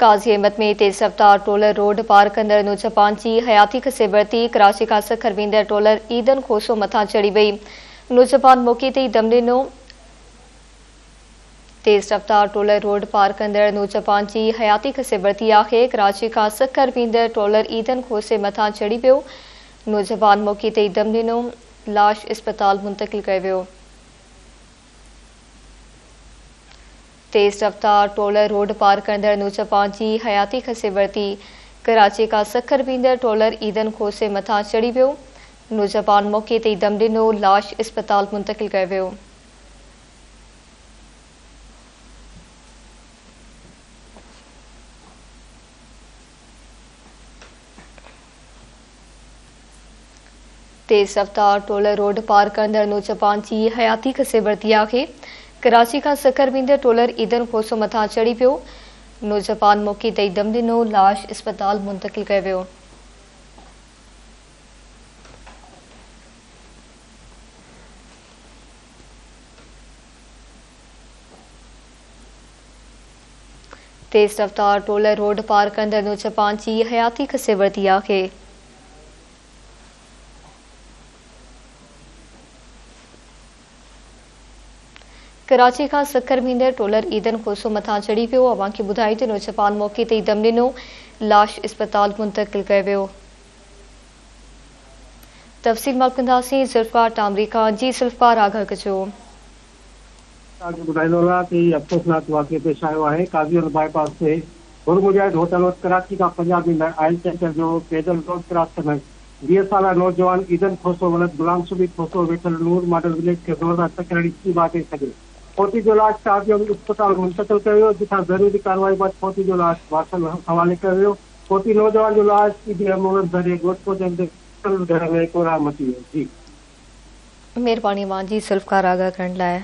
काज़ी अहमद में तेज़ रफ्तार ट्रोलर रोड पार कंदड़ नौजवान जी हयाती खसे वरती कराची का सखर वेंदड़ ट्रोलर ईदन खोसो मथा चढ़ी वई। नौजवान मौके ते दम ॾिनो। तेज़ रफ्तार ट्रोलर रोड पार कंदड़ नौजवान जी हयाती खसे वरती आहे। कराची का सखर वेंदड़ ट्रोलर ईदन खोसे मथा चढ़ी वियो। नौजवान मौके ते दम ॾिनो। लाश अस्पताल मुंतकिल कयो वियो। तेज़ रफ्तार ट्रोलर रोड पार कंदड़ नौजवान जी हयाती खसे वरती। कराची का सखर वेंदड़ ट्रोलर ईदन खोसे मथा चढ़ी वियो। नौजवान मौके ते दम ॾिनो। लाश अस्पताल मुंतकिल कयो वियो। तेज़ रफ्तार ट्रोलर रोड पार कंदड़ नौजवान जी हयाती खसे वरती आहे। कराची का सखर वेंदड़ ट्रोलर ईदन खोसो मथा चढ़ी वियो। नौजवान मौके ते दम ॾिनो। लाश अस्पताल मुंतकिल कयो वियो। तेज़ रफ्तार ट्रोलर रोड पार कंदड़ नौजवान जी हयाती खसे वरती आहे। कराची का सखर वेंदड़ ट्रोलर ईदन खोसो मथा चढ़ी वियो। अवां खे ॿुधाई त नौजवान मौके ते दम ॾिनो। लाश अस्पताल मुंतकिल कयो वियो। तफ़सील मालूम कंदासीं ज़ुल्फ़कार टामरी खां। जी ज़ुल्फ़कार, आगाह कजो। ॿुधाईंदो कि अफ़सोसनाक वाक़ियो पेश आयो आहे। काज़ीअल बाईपास ते गुरमुजाहिद होटल वटि कराची खां पंजाब ईंदड़ आयल टैंकर जो पैदल रोड क्रॉस कंदड़ 20 साला नौजवान ईदन खोसो वलद गुलाम सुबी खोसो वेठल नूर मॉडल विलेज खे ज़ोरदार टकराई की बात सघे। फौती जो लाश काज़ीअल अस्पताल मुंतकिल कयो वियो, जिथां ज़रूरी कार्रवाई बैदि फौती जो लाश वारसन हवाले कयो वियो। फौती नौजवान जो लाश सीधी एम्बुलेंस ज़रिए ॻोठ पहुचंदे घर में कोराह मची वियो। जी महिरबानी अवां जी ज़ुल्फ़कार, आगाह करण लाइ।